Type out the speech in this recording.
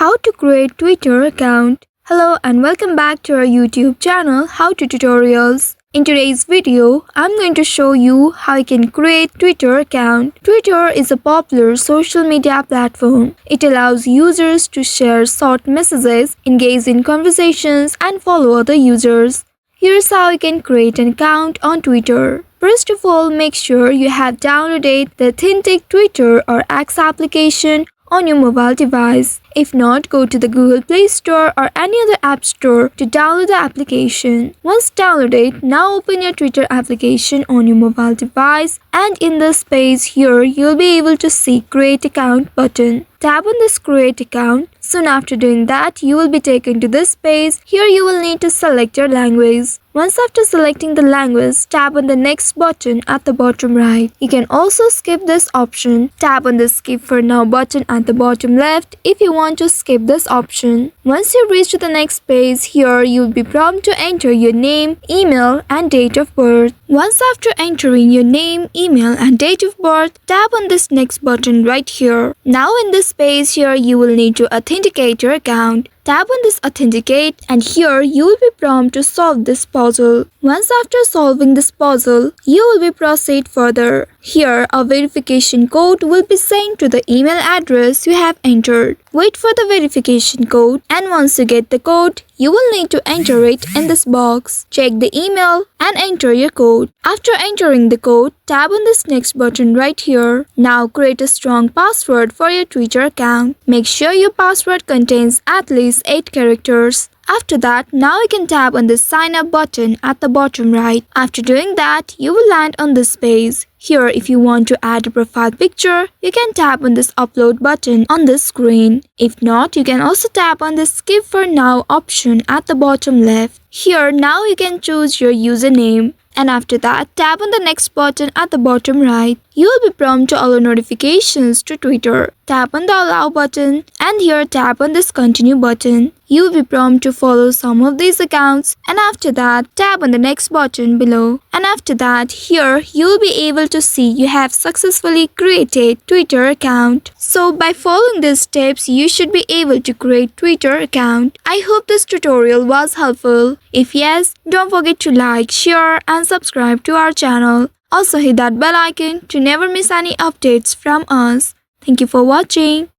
How to create Twitter account. Hello and welcome back to our YouTube channel How to Tutorials. In today's video, I'm going to show you how you can create Twitter account. Twitter is a popular social media platform. It allows users to share short messages, engage in conversations and follow other users. Here's how you can create an account on Twitter. First of all, make sure you have downloaded the authentic Twitter or X application on your mobile device. If not, go to the Google Play Store or any other app store to download the application. Once downloaded, now open your Twitter application on your mobile device, and in the space here, you'll be able to see Create Account button. Tap on this Create Account. Soon after doing that, you will be taken to this page. Here you will need to select your language. Once after selecting the language, tap on the next button at the bottom right. You can also skip this option. Tap on the Skip for Now button at the bottom left if you want to skip this option. Once you reach to the next page, here you will be prompted to enter your name, email and date of birth. Once after entering your name, email and date of birth, tap on this next button right here. Now in this page here, you will need to authenticate your account. Tap on this Authenticate and here you will be prompted to solve this puzzle. Once after solving this puzzle, you will be proceed further. Here a verification code will be sent to the email address you have entered. Wait for the verification code and once you get the code, you will need to enter it in this box. Check the email and enter your code. After entering the code, tap on this next button right here. Now create a strong password for your Twitter account. Make sure your password contains at least 8 characters. After that, now you can tap on the sign up button at the bottom right. After doing that, you will land on this page. Here, if you want to add a profile picture, you can tap on this upload button on this screen. If not, you can also tap on the Skip for Now option at the bottom left. Here, now you can choose your username. And after that, tap on the next button at the bottom right. You will be prompted to allow notifications to Twitter. Tap on the Allow button and here tap on this Continue button. You will be prompted to follow some of these accounts and after that, tap on the next button below. And after that, here you will be able to see you have successfully created Twitter account. So by following these steps, you should be able to create Twitter account. I hope this tutorial was helpful. If yes, don't forget to like, share and subscribe to our channel. Also hit that bell icon to never miss any updates from us. Thank you for watching.